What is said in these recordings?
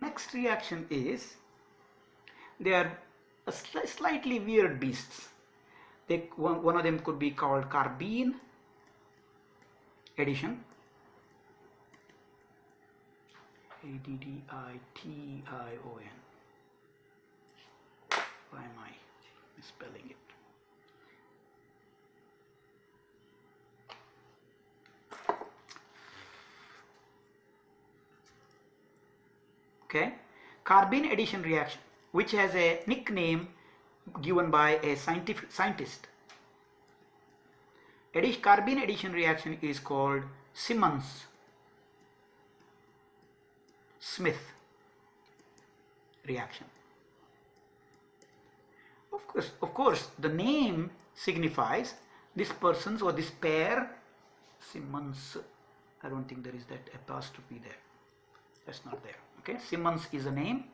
Next reaction is, they are slightly weird beasts. One of them could be called Carbine Addition. Addition. Why am I misspelling it? Okay, Carbine addition reaction, which has a nickname given by a scientist. Carbine addition reaction is called Simmons-Smith reaction. Of course, the name signifies this person's or this pair, Simmons. I don't think there is that apostrophe there. That's not there. Okay, Simmons is a name.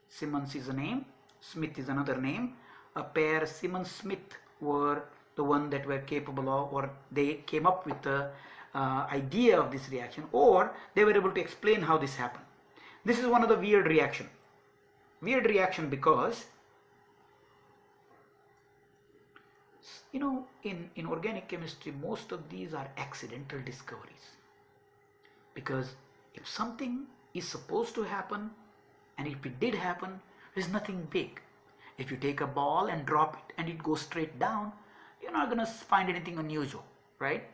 Simmons is a name. Smith is another name. A pair, Simmons-Smith, were the one that were capable of, or they came up with the idea of this reaction, or they were able to explain how this happened. This is one of the weird reaction. Weird reaction because, you know, in organic chemistry, most of these are accidental discoveries. Because if something is supposed to happen, and if it did happen, there's nothing big. If you take a ball and drop it and it goes straight down, you're not going to find anything unusual, right?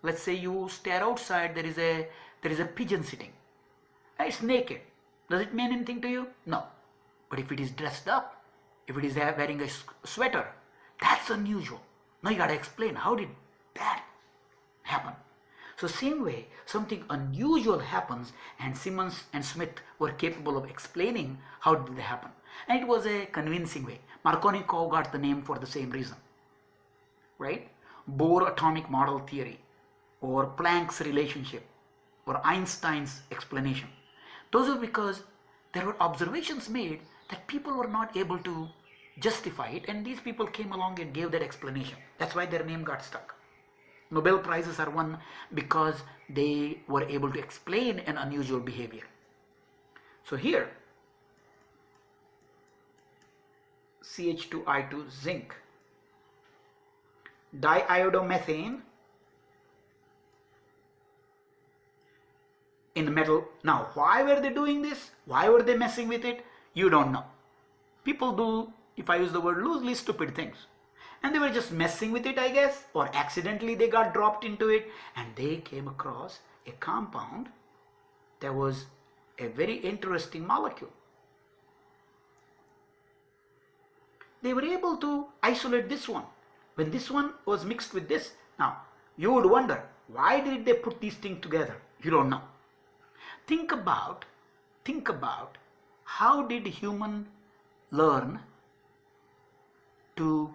Let's say you stare outside, there is a pigeon sitting. It's naked. Does it mean anything to you? No. But if it is dressed up, if it is wearing a sweater, that's unusual. Now you got to explain, how did that happen? So same way, something unusual happens, and Simmons and Smith were capable of explaining how did it happen. And it was a convincing way. Markovnikov got the name for the same reason, right? Bohr atomic model theory, or Planck's relationship, or Einstein's explanation. Those were because there were observations made that people were not able to justify it, and these people came along and gave that explanation. That's why their name got stuck. Nobel Prizes are won because they were able to explain an unusual behavior. So here, CH2I2 zinc, diiodomethane in the metal. Now, why were they doing this? Why were they messing with it? You don't know. People do, if I use the word loosely, stupid things. And they were just messing with it, I guess, or accidentally they got dropped into it, and they came across a compound that was a very interesting molecule. They were able to isolate this one. When this one was mixed with this, now you would wonder, why did they put these things together? You don't know. Think about how did human learn to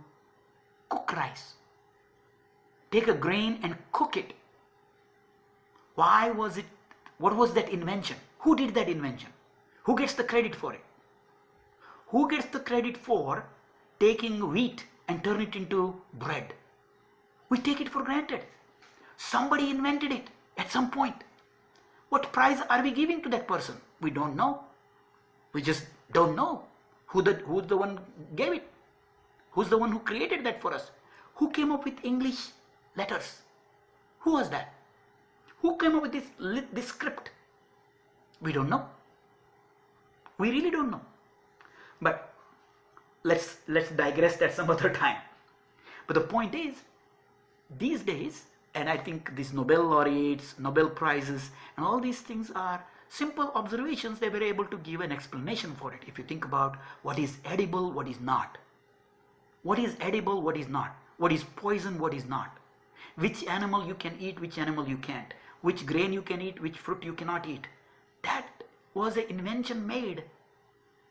cook rice? Take a grain and cook it. Why was it? What was that invention? Who did that invention? Who gets the credit for it? Who gets the credit for taking wheat and turn it into bread? We take it for granted. Somebody invented it at some point. What prize are we giving to that person? We don't know. We just don't know who's the one gave it. Who's the one who created that for us? Who came up with English letters? Who was that? Who came up with this script? We don't know. We really don't know. But let's digress that some other time. But the point is, these days, and I think these Nobel laureates, Nobel prizes, and all these things are simple observations. They were able to give an explanation for it. If you think about what is edible, what is not. What is edible, what is not. What is poison, what is not. Which animal you can eat, which animal you can't. Which grain you can eat, which fruit you cannot eat. That was an invention made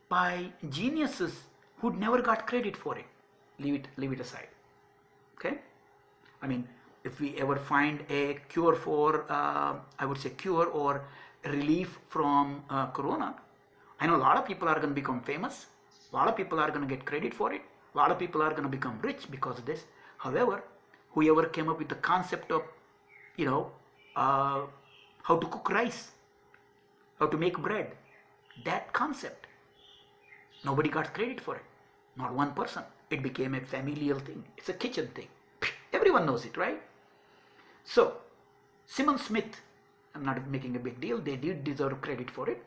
by geniuses who never got credit for it. Leave it aside. Okay? I mean, if we ever find a cure for, I would say cure or relief from corona, I know a lot of people are going to become famous. A lot of people are going to get credit for it. A lot of people are going to become rich because of this. However, whoever came up with the concept of, how to cook rice, how to make bread. That concept. Nobody got credit for it. Not one person. It became a familial thing. It's a kitchen thing. Everyone knows it, right? So, Simmons-Smith, I'm not making a big deal, they did deserve credit for it.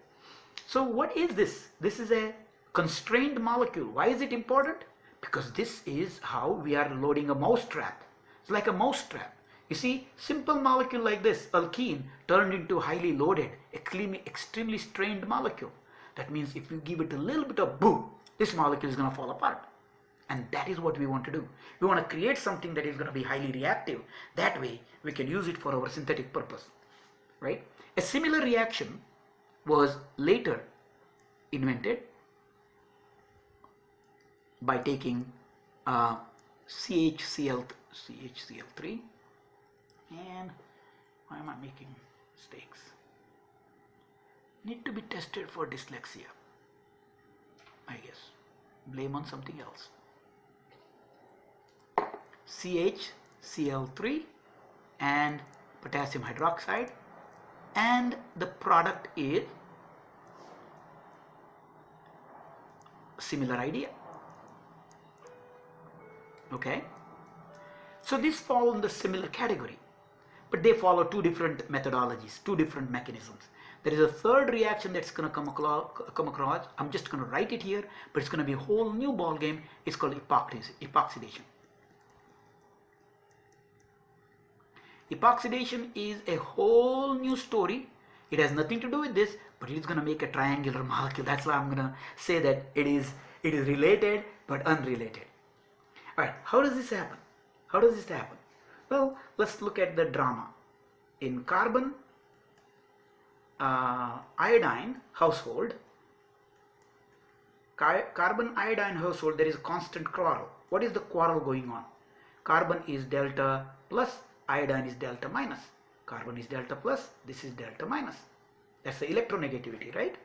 So what is this? This is a constrained molecule. Why is it important? Because this is how we are loading a mouse trap. It's like a mouse trap. You see, simple molecule like this, alkene, turned into highly loaded, extremely strained molecule. That means if you give it a little bit of boom, this molecule is going to fall apart. And that is what we want to do. We want to create something that is going to be highly reactive. That way, we can use it for our synthetic purpose. Right? A similar reaction was later invented by taking CHCl3, and why am I making mistakes? Need to be tested for dyslexia, I guess. Blame on something else. CHCl3 and potassium hydroxide, and the product is similar idea. Okay, so these fall in the similar category, but they follow two different methodologies, two different mechanisms. There is a third reaction that's going to come across. I'm just going to write it here, but it's going to be a whole new ball game. It's called epoxidation. Epoxidation is a whole new story. It has nothing to do with this, but it is going to make a triangular molecule. That's why I'm going to say that it is related but unrelated. All right, how does this happen? How does this happen? Well, let's look at the drama. In carbon iodine household, carbon iodine household, there is a constant quarrel. What is the quarrel going on? Carbon is delta plus, iodine is delta minus. Carbon is delta plus, this is delta minus. That's the electronegativity, right?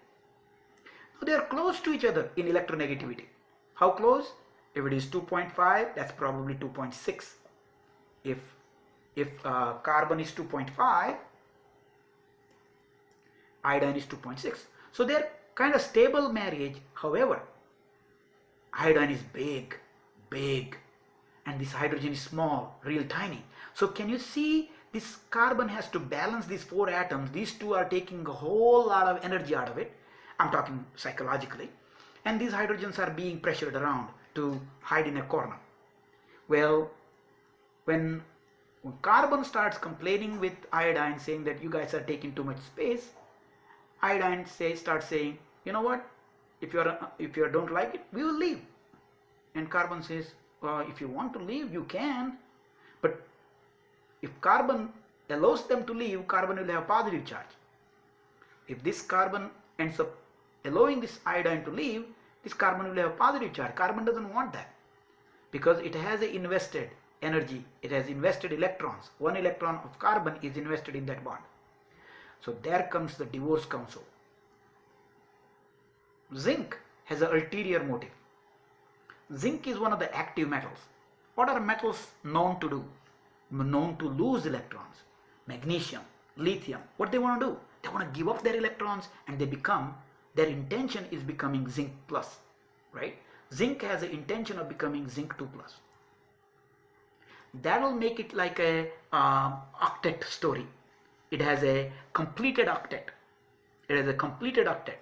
Now they are close to each other in electronegativity. How close? If it is 2.5, that's probably 2.6. If carbon is 2.5, iodine is 2.6. So they are kind of stable marriage. However, iodine is big, and this hydrogen is small, real tiny. So can you see this carbon has to balance these four atoms. These two are taking a whole lot of energy out of it. I'm talking psychologically. And these hydrogens are being pressured around to hide in a corner. Well, when carbon starts complaining with iodine, saying that you guys are taking too much space, iodine starts saying, you know what, if you don't like it, we will leave. And carbon says, well, if you want to leave, you can. But if carbon allows them to leave, carbon will have a positive charge. If this carbon ends up allowing this iodine to leave, this carbon will have a positive charge. Carbon doesn't want that because it has a invested energy. It has invested electrons. One electron of carbon is invested in that bond. So there comes the divorce council. Zinc has an ulterior motive. Zinc is one of the active metals. What are metals known to do? Known to lose electrons. Magnesium, lithium. What they want to do? They want to give up their electrons, and their intention is becoming zinc plus, right? Zinc has an intention of becoming zinc 2 plus. That will make it like a octet story. It has a completed octet. It has a completed octet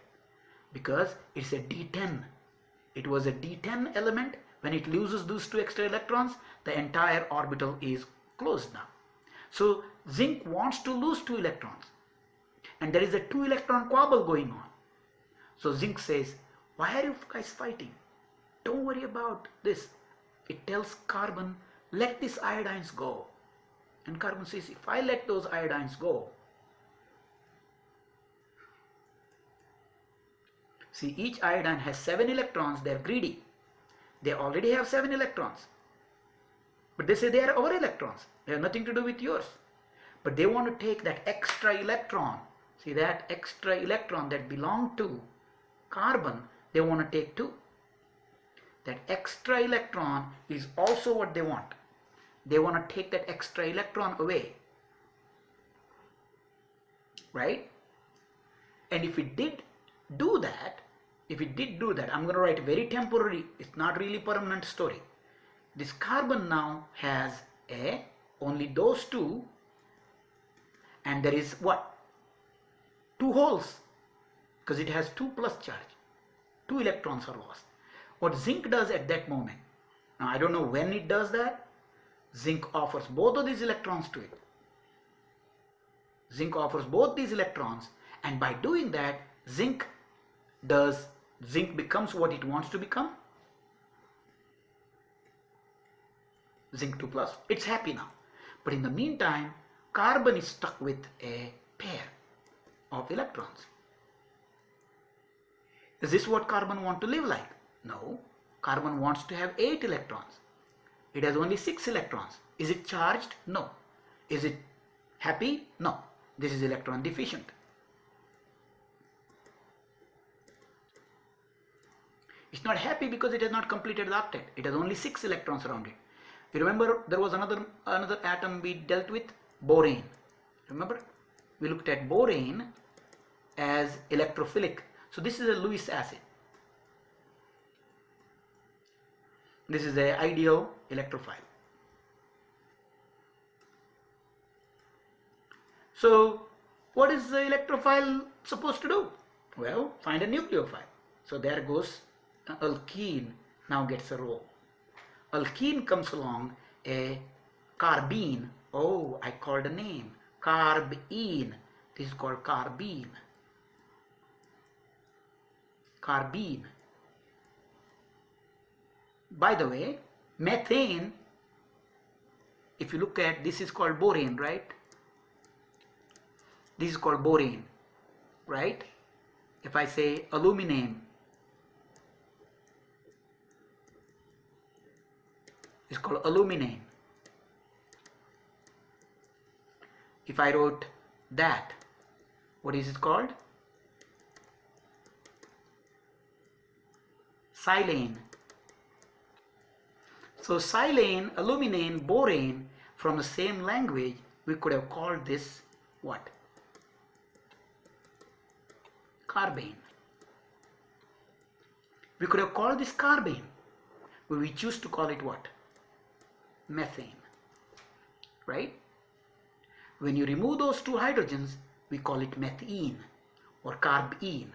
because it's a D10. It was a D10 element. When it loses those two extra electrons, the entire orbital is closed now. So zinc wants to lose 2 electrons, and there is a 2 electron quabble going on. So zinc says, why are you guys fighting? Don't worry about this. It tells carbon, let these iodines go. And carbon says, if I let those iodines go, see, each iodine has 7 electrons. They're greedy. They already have 7 electrons. But they say they are our electrons. They have nothing to do with yours. But they want to take that extra electron. See, that extra electron that belonged to carbon, they want to take too. That extra electron is also what they want. They want to take that extra electron away. Right? And if it did do that, I'm going to write very temporary, it's not really permanent story. This carbon now has only those two, and there is what? 2 holes, because it has 2 plus charge. 2 electrons are lost. What zinc does at that moment, now I don't know when it does that, zinc offers both of these electrons to it. Zinc offers both these electrons, and by doing that, zinc becomes what it wants to become. Zinc 2 plus. It's happy now. But in the meantime, carbon is stuck with a pair of electrons. Is this what carbon wants to live like? No. Carbon wants to have 8 electrons. It has only 6 electrons. Is it charged? No. Is it happy? No. This is electron deficient. It's not happy because it has not completed the octet. It has only 6 electrons around it. You remember there was another atom we dealt with? Borane. Remember? We looked at borane as electrophilic. So this is a Lewis acid. This is the ideal electrophile. So what is the electrophile supposed to do? Well, find a nucleophile. So there goes alkene now gets a role. Alkene comes along, a carbene. Oh, I called a name. Carbene. This is called carbene. Carbene. By the way, methane, if you look at, this is called borane, right? This is called borane, right? If I say aluminum, it's called aluminum. If I wrote that, what is it called? Silane. So silane, aluminum, borane, from the same language, we could have called this what? Carbene. We could have called this carbene, but we choose to call it what? Methane. Right? When you remove those 2 hydrogens, we call it methene or carbene.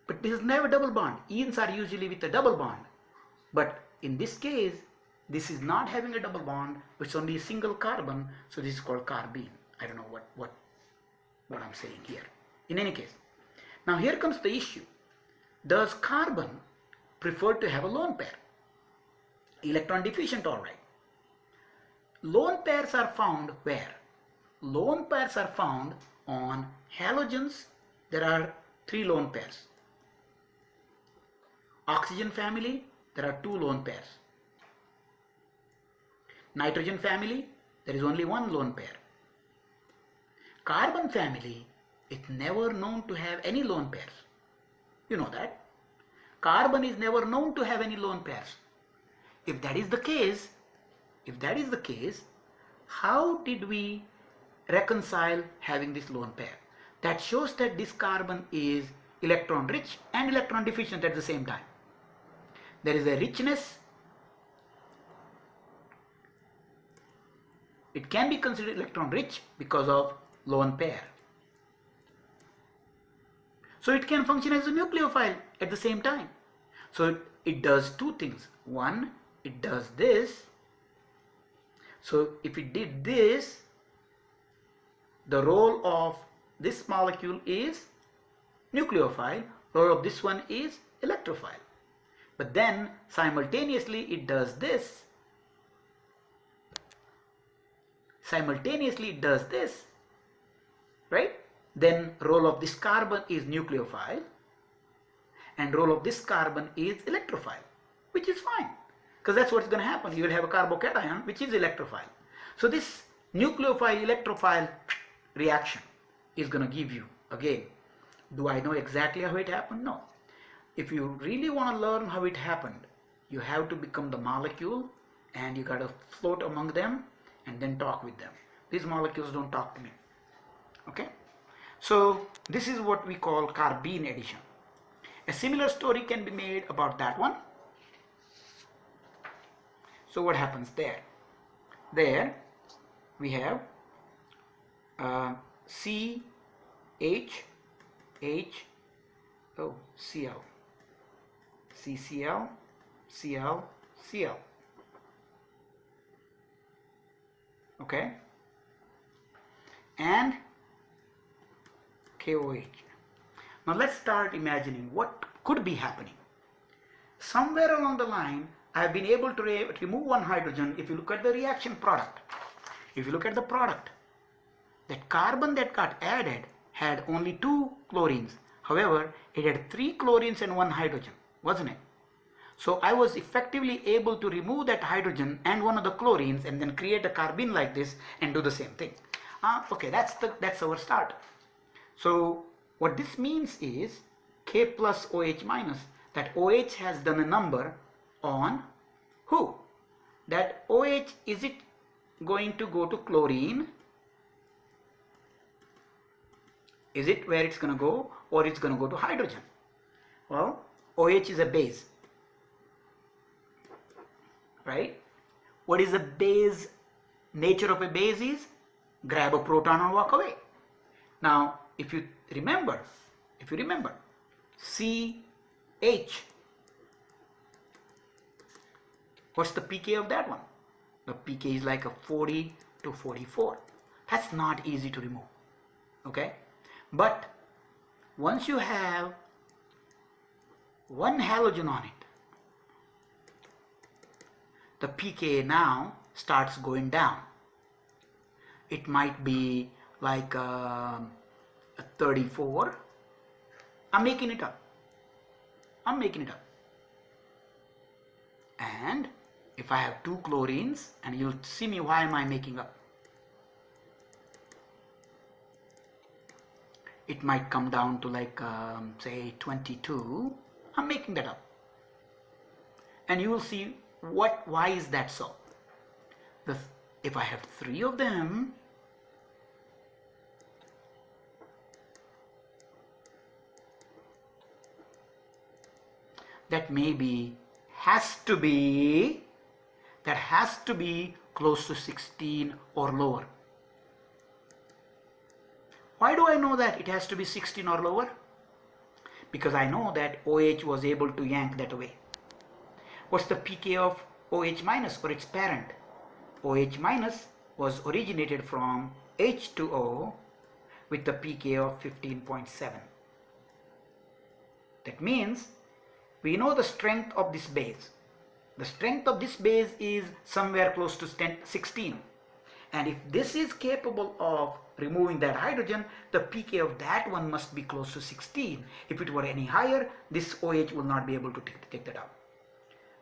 But this is never double bond. Enes are usually with a double bond. But in this case, this is not having a double bond, it's only a single carbon, so this is called carbene. I don't know what I'm saying here. In any case, now here comes the issue. Does carbon prefer to have a lone pair? Electron deficient, all right. Lone pairs are found where? Lone pairs are found on halogens. There are 3 lone pairs. Oxygen family, there are 2 lone pairs. Nitrogen family, there is only 1 lone pair. Carbon family, it's never known to have any lone pairs. You know that. Carbon is never known to have any lone pairs. If that is the case, how did we reconcile having this lone pair? That shows that this carbon is electron rich and electron deficient at the same time. There is a richness. It can be considered electron rich because of lone pair. So it can function as a nucleophile at the same time. So it does 2 things. One, it does this. So if it did this, the role of this molecule is nucleophile, role of this one is electrophile. But then simultaneously it does this. Simultaneously it does this, right? Then role of this carbon is nucleophile and role of this carbon is electrophile, which is fine because that's what's going to happen. You will have a carbocation which is electrophile. So this nucleophile electrophile reaction is going to give you, again, do I know exactly how it happened? No. If you really want to learn how it happened, you have to become the molecule and you got to float among them and then talk with them. These molecules don't talk to me. Okay? So this is what we call carbene addition. A similar story can be made about that one. So what happens there? There we have CH, Cl, CCl, Cl, Cl. Okay, and KOH. Now let's start imagining what could be happening. Somewhere along the line, I have been able to remove one hydrogen. If you look at the reaction product, if you look at the product, that carbon that got added had only 2 chlorines. However, it had 3 chlorines and 1 hydrogen, wasn't it? So I was effectively able to remove that hydrogen and one of the chlorines and then create a carbene like this and do the same thing. Okay, that's our start. So what this means is K plus OH minus, that OH has done a number on who? That OH, is it going to go to chlorine? Is it where it's going to go, or it's going to go to hydrogen? Well, OH is a base, right? What is a base? Nature of a base is grab a proton and walk away. Now, if you remember, CH, what's the pK of that one? The pK is like a 40 to 44. That's not easy to remove, okay? But once you have one halogen on it, the pK now starts going down. It might be like 34. I'm making it up. And if I have 2 chlorines, and you'll see me why am I making up, it might come down to like say 22. I'm making that up, and you will see why is that so. If I have 3 of them, that has to be close to 16 or lower. Why do I know that it has to be 16 or lower? Because I know that OH was able to yank that away. What's the pK of OH minus or its parent? OH minus was originated from H2O with the pK of 15.7. That means we know the strength of this base. The strength of this base is somewhere close to 16. And if this is capable of removing that hydrogen, the pK of that one must be close to 16. If it were any higher, this OH will not be able to take that out.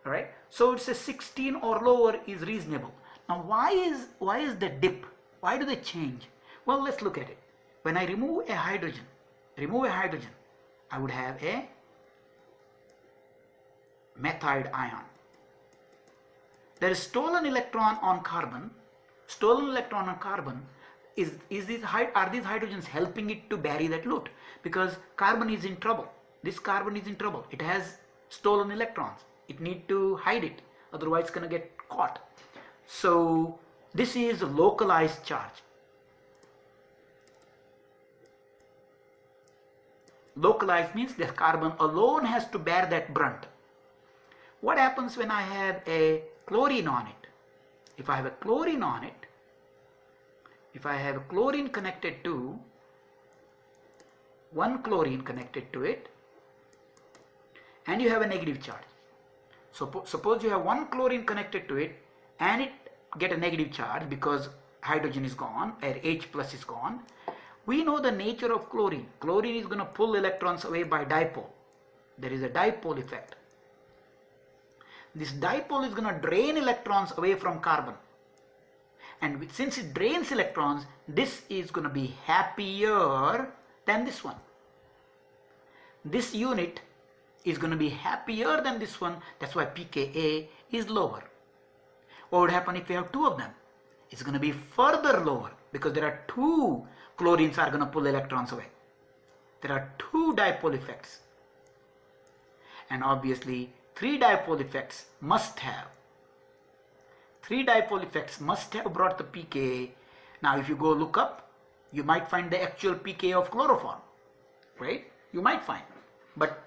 Alright, so it's a 16 or lower is reasonable. Now why is the dip? Why do they change? Well, let's look at it. When I remove a hydrogen, I would have a methyl ion. There is stolen electron on carbon. Are these hydrogens helping it to bury that loot? Because carbon is in trouble. This carbon is in trouble. It has stolen electrons. It needs to hide it, otherwise it's going to get caught. So this is a localized charge. Localized means the carbon alone has to bear that brunt. What happens when I have a chlorine on it? If I have a chlorine on it, if I have a chlorine connected to, one chlorine connected to it, and you have a negative charge. So suppose you have one chlorine connected to it and it get a negative charge because hydrogen is gone, or H plus is gone. We know the nature of chlorine. Chlorine is going to pull electrons away by dipole. There is a dipole effect. This dipole is going to drain electrons away from carbon. And since it drains electrons, this is going to be happier than this one. This unit is going to be happier than this one. That's why pKa is lower. What would happen if you have 2 of them? It's going to be further lower because there are 2 chlorines are going to pull electrons away. There are two dipole effects, and obviously three dipole effects must have brought the pKa. Now if you go look up, you might find the actual pKa of chloroform, right? You might find, but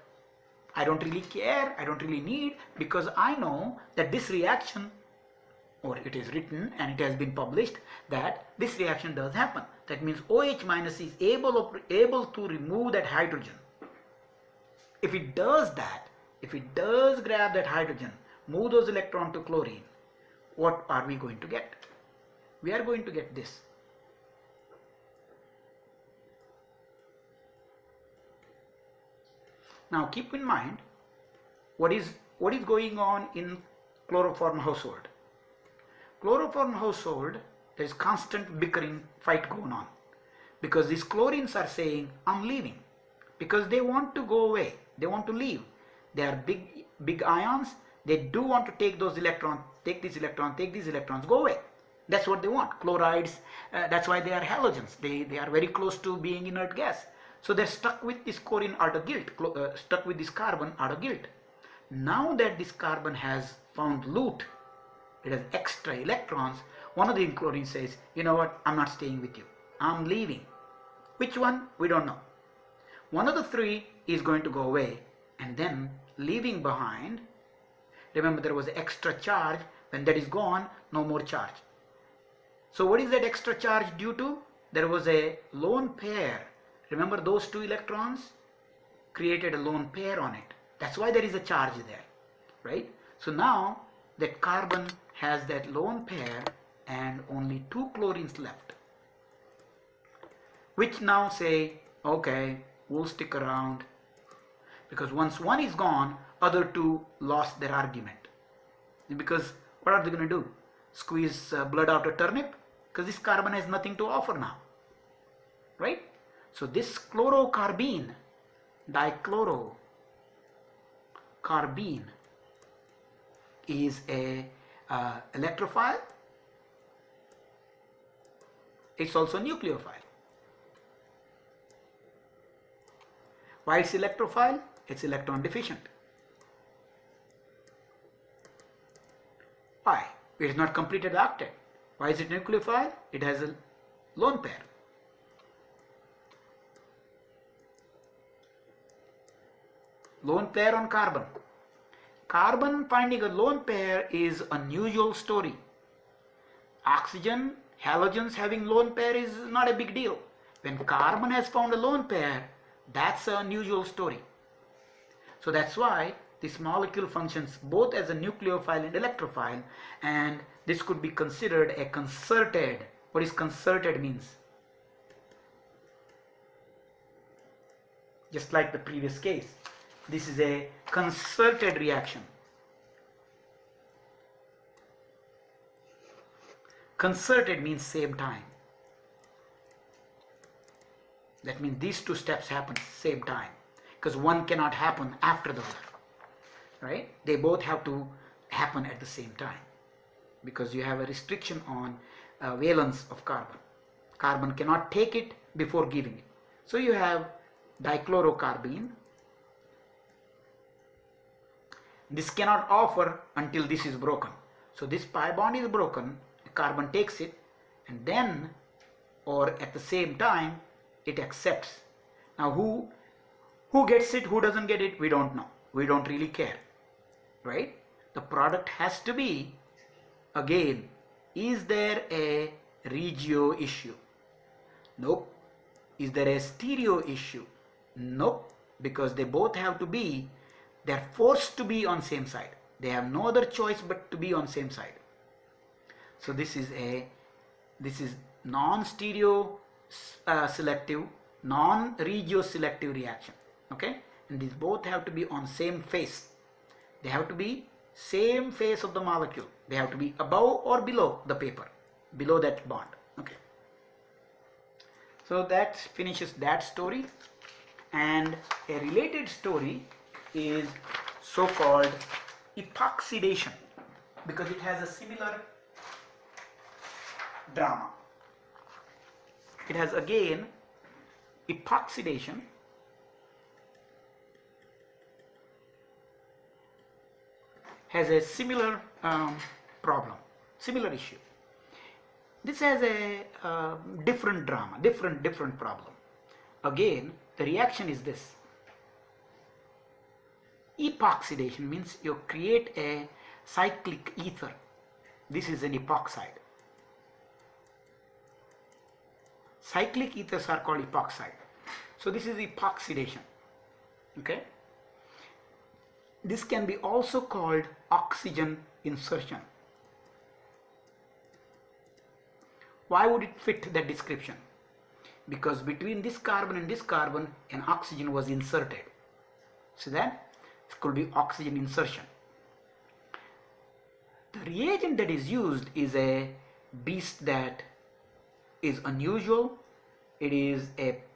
I don't really care, I don't really need, because I know that this reaction, or it is written and it has been published, that this reaction does happen. That means OH minus is able to remove that hydrogen. If it does that, if it does grab that hydrogen, move those electrons to chlorine, what are we going to get? We are going to get this. Now keep in mind what is going on in chloroform household. Chloroform household, there is constant bickering fight going on, because these chlorines are saying, I'm leaving, because they want to go away, they want to leave. They are big ions, they do want to take those electrons, take these electrons, go away. That's what they want. Chlorides, that's why they are halogens, they are very close to being inert gas. So they're stuck with this chlorine out of guilt, stuck with this carbon out of guilt. Now that this carbon has found loot, it has extra electrons, one of the chlorines says, you know what, I'm not staying with you, I'm leaving. Which one? We don't know. One of the three is going to go away, and then leaving behind, remember there was extra charge, when that is gone, no more charge. So what is that extra charge due to? There was a lone pair. Remember those two electrons created a lone pair on it. That's why there is a charge there, right? So now that carbon has that lone pair and only two chlorines left, which now say, okay, we'll stick around, because once one is gone, other two lost their argument. Because what are they going to do? Squeeze blood out a turnip? Because this carbon has nothing to offer now, right? So this chlorocarbene, dichlorocarbene, is a electrophile. It's also nucleophile. Why it's electrophile? It's electron deficient. Why? It is not completed the octet. Why is it nucleophile? It has a lone pair. Lone pair on carbon. Carbon finding a lone pair is an unusual story. Oxygen, halogens having lone pair is not a big deal. When carbon has found a lone pair, that's an unusual story. So that's why this molecule functions both as a nucleophile and electrophile, and this could be considered a concerted. What is concerted means? Just like the previous case, this is a concerted reaction. Concerted means same time. That means these two steps happen same time, because one cannot happen after the other, right? They both have to happen at the same time, because you have a restriction on valence of carbon. Carbon cannot take it before giving it. So you have dichlorocarbene. This cannot offer until this is broken. So this pi bond is broken, carbon takes it, and then, or at the same time, it accepts. Now who gets it, who doesn't get it, we don't know. We don't really care, right? The product has to be, again, is there a regio issue? Nope. Is there a stereo issue? Nope, because they both have to be, they're forced to be on same side. They have no other choice but to be on same side. So this is non-stereo selective, non-regio selective reaction. Okay, and these both have to be on same face. They have to be same face of the molecule. They have to be above or below the paper, below that bond. Okay. So that finishes that story, and a related story is so-called epoxidation, because it has a similar drama. it has again epoxidation, has a similar problem, similar issue. This has a different drama, different problem. Again, the reaction is this. Epoxidation means you create a cyclic ether. This is an epoxide. Cyclic ethers are called epoxide. So this is epoxidation. Okay. This can be also called oxygen insertion. Why would it fit that description? Because between this carbon and this carbon, an oxygen was inserted. See that? It could be oxygen insertion. The reagent that is used is a beast that is unusual. It is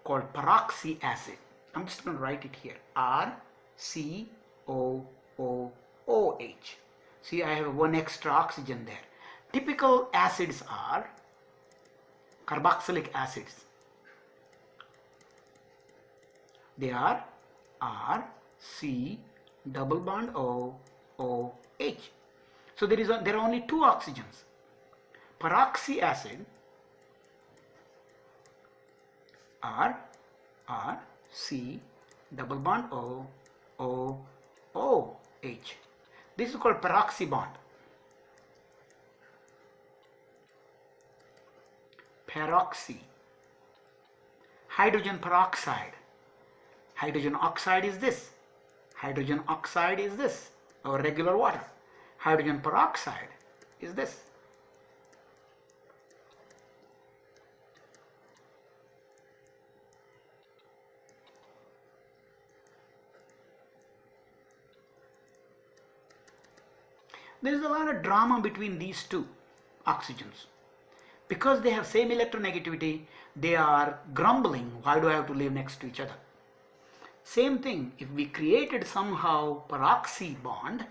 called peroxy acid. I'm just going to write it here. RCOOOH. See, I have one extra oxygen there. Typical acids are carboxylic acids. They are R, C, double bond O, O, H. So there are only two oxygens. Peroxy acid, R, C, double bond O, O, O, H. This is called peroxy bond. Peroxy. Hydrogen peroxide. Hydrogen oxide is this. Hydrogen oxide is this, or regular water. Hydrogen peroxide is this. There is a lot of drama between these two oxygens. Because they have same electronegativity, they are grumbling, why do I have to live next to each other? Same thing, if we created somehow peroxy bond.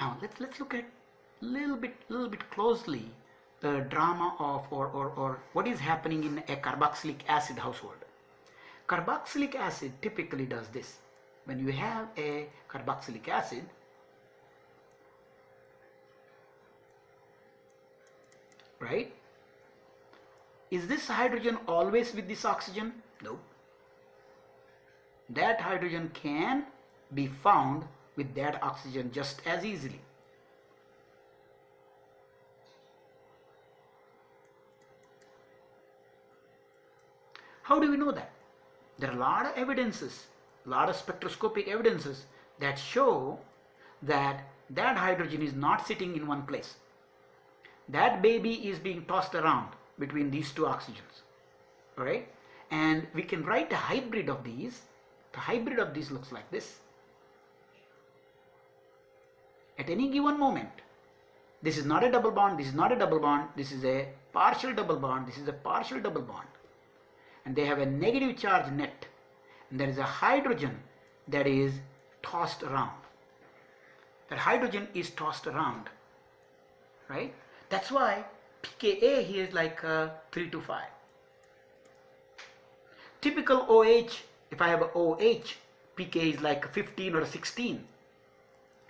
Now let's look at little bit closely the drama of or what is happening in a carboxylic acid household. Carboxylic acid typically does this. When you have a carboxylic acid, right? Is this hydrogen always with this oxygen? No. That hydrogen can be found with that oxygen just as easily. How do we know that? There are a lot of evidences, a lot of spectroscopic evidences that show that that hydrogen is not sitting in one place. That baby is being tossed around between these two oxygens, alright? And we can write a hybrid of these. The hybrid of these looks like this. At any given moment, this is not a double bond, this is not a double bond, this is a partial double bond, this is a partial double bond. And they have a negative charge net. And there is a hydrogen that is tossed around. That hydrogen is tossed around, right? That's why pKa here is like 3 to 5. Typical OH, if I have a OH, pK is like 15 or 16.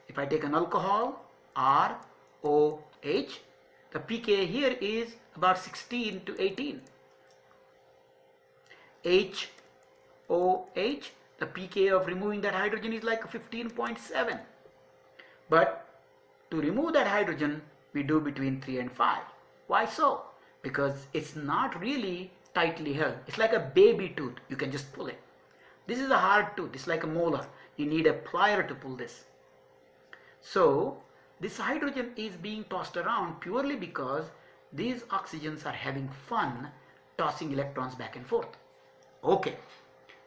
If I take an alcohol, ROH, the pKa here is about 16 to 18. HOH, the pKa of removing that hydrogen is like 15.7. But to remove that hydrogen, we do between 3 and 5. Why so? Because it's not really tightly held. It's like a baby tooth. You can just pull it. This is a hard tooth. It's like a molar. You need a plier to pull this. So this hydrogen is being tossed around purely because these oxygens are having fun tossing electrons back and forth. Okay,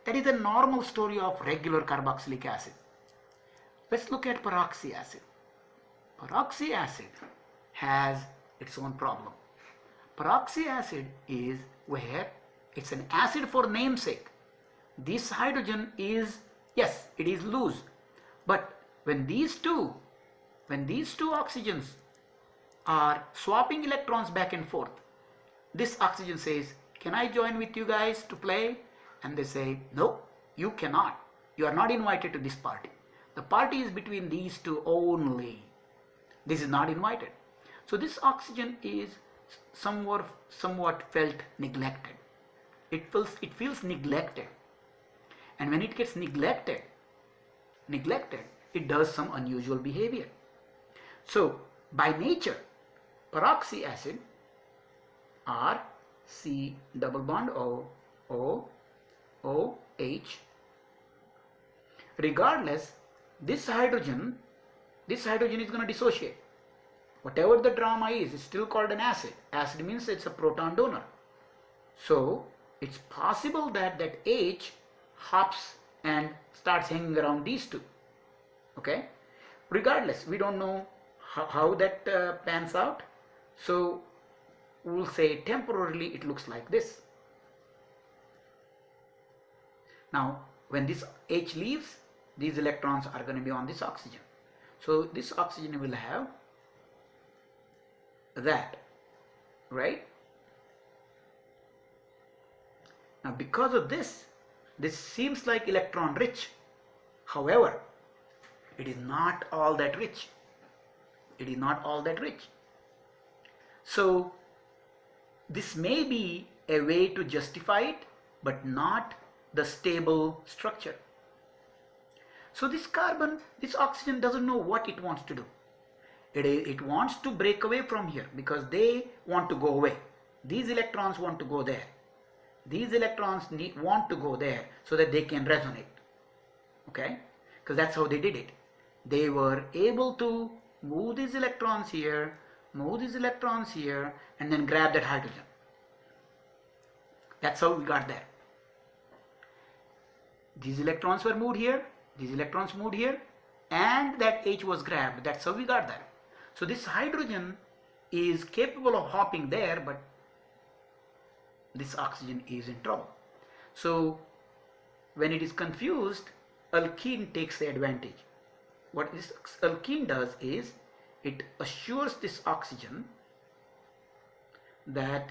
that is a normal story of regular carboxylic acid. Let's look at peroxy acid. Peroxy acid has its own problem. Peroxy acid is where it's an acid for namesake. This hydrogen is, yes, it is loose. But when these two oxygens are swapping electrons back and forth, this oxygen says, can I join with you guys to play? And they say, no, you cannot. You are not invited to this party. The party is between these two only. This is not invited. So this oxygen is somewhat felt neglected. It feels neglected. And when it gets neglected, it does some unusual behavior. So by nature, peroxy acid, R, C, double bond O, O, O, H, regardless, this hydrogen is going to dissociate. Whatever the drama is, it's still called an acid. Acid means it's a proton donor. So it's possible that H hops and starts hanging around these two. Okay? Regardless, we don't know how that pans out. So we'll say temporarily it looks like this. Now, when this H leaves, these electrons are going to be on this oxygen. So this oxygen will have that, right? Now, because of this seems like electron rich. However, it is not all that rich. It is not all that rich. So this may be a way to justify it, but not the stable structure. So this oxygen doesn't know what it wants to do. It wants to break away from here because they want to go away. These electrons want to go there. These electrons want to go there so that they can resonate. Okay? Because that's how they did it. They were able to move these electrons here, and then grab that hydrogen. That's how we got there. These electrons were moved here, these electrons moved here, and that H was grabbed. That's how we got there. So this hydrogen is capable of hopping there, but this oxygen is in trouble. So when it is confused, alkene takes the advantage. What this alkene does is it assures this oxygen that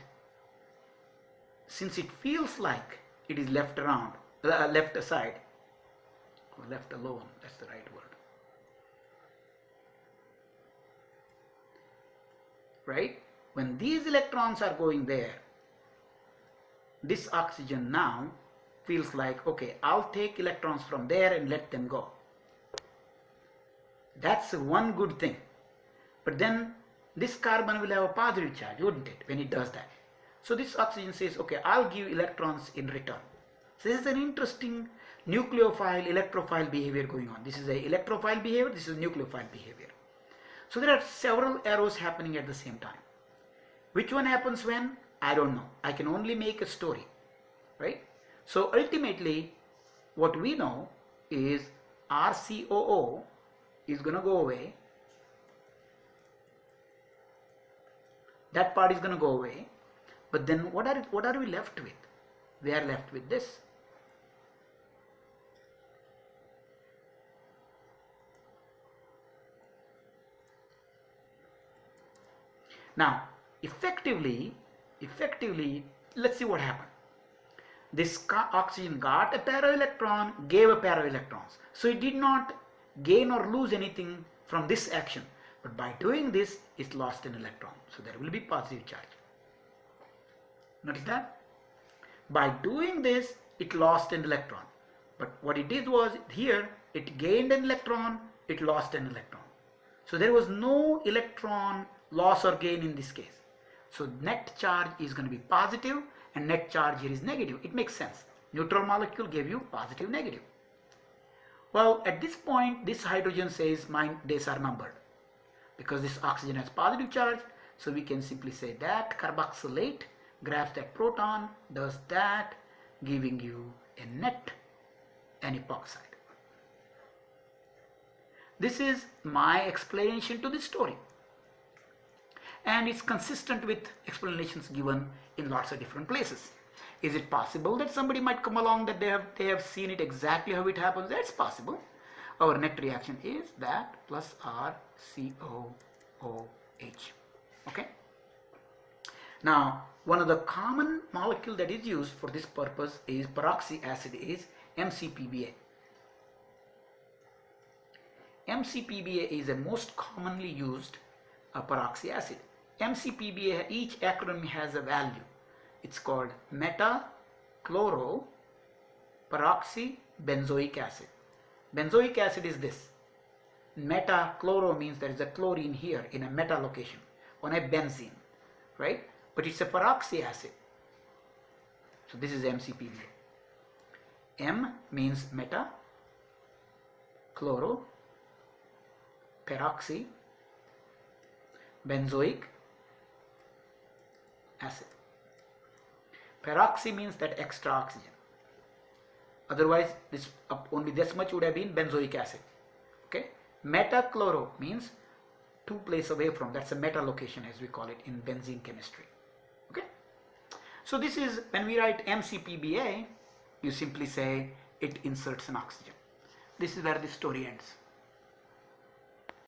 since it feels like it is left aside, or left alone, that's the right word, right? When these electrons are going there, this oxygen now feels like, okay, I'll take electrons from there and let them go. That's one good thing. But then this carbon will have a positive charge, wouldn't it, when it does that? So this oxygen says, okay, I'll give electrons in return. So this is an interesting nucleophile, electrophile behavior going on. This is a electrophile behavior, this is nucleophile behavior. So there are several arrows happening at the same time. Which one happens when? I don't know. I can only make a story, right? So ultimately, what we know is RCOO is going to go away. That part is going to go away. But then what are we left with? We are left with this. Now, effectively, let's see what happened. This oxygen got a para electron, gave a para electrons. So it did not gain or lose anything from this action. But by doing this, it lost an electron. So there will be positive charge. Notice that? By doing this, it lost an electron. But what it did was, here, it gained an electron, it lost an electron. So there was no electron loss or gain in this case. So net charge is going to be positive and net charge here is negative. It makes sense. Neutral molecule gave you positive, negative. Well, at this point, this hydrogen says my days are numbered because this oxygen has positive charge. So we can simply say that carboxylate grabs that proton, does that, giving you a net, an epoxide. This is my explanation to this story. And it's consistent with explanations given in lots of different places. Is it possible that somebody might come along that they have seen it exactly how it happens? That's possible. Our net reaction is that plus RCOOH. Okay. Now, one of the common molecule that is used for this purpose is peroxy acid is MCPBA. MCPBA is the most commonly used peroxy acid. MCPBA, each acronym has a value. It's called meta-chloro peroxy benzoic acid. Benzoic acid is this. Meta-chloro means there is a chlorine here in a meta location on a benzene, right? But it's a peroxy acid. So this is MCPBA. M means meta, chloro, peroxy, benzoic acid. Peroxy means that extra oxygen. Otherwise, this only this much would have been benzoic acid. Okay. Meta-chloro means two places away from. That's a meta location, as we call it in benzene chemistry. Okay. So this is when we write MCPBA, you simply say it inserts an oxygen. This is where the story ends.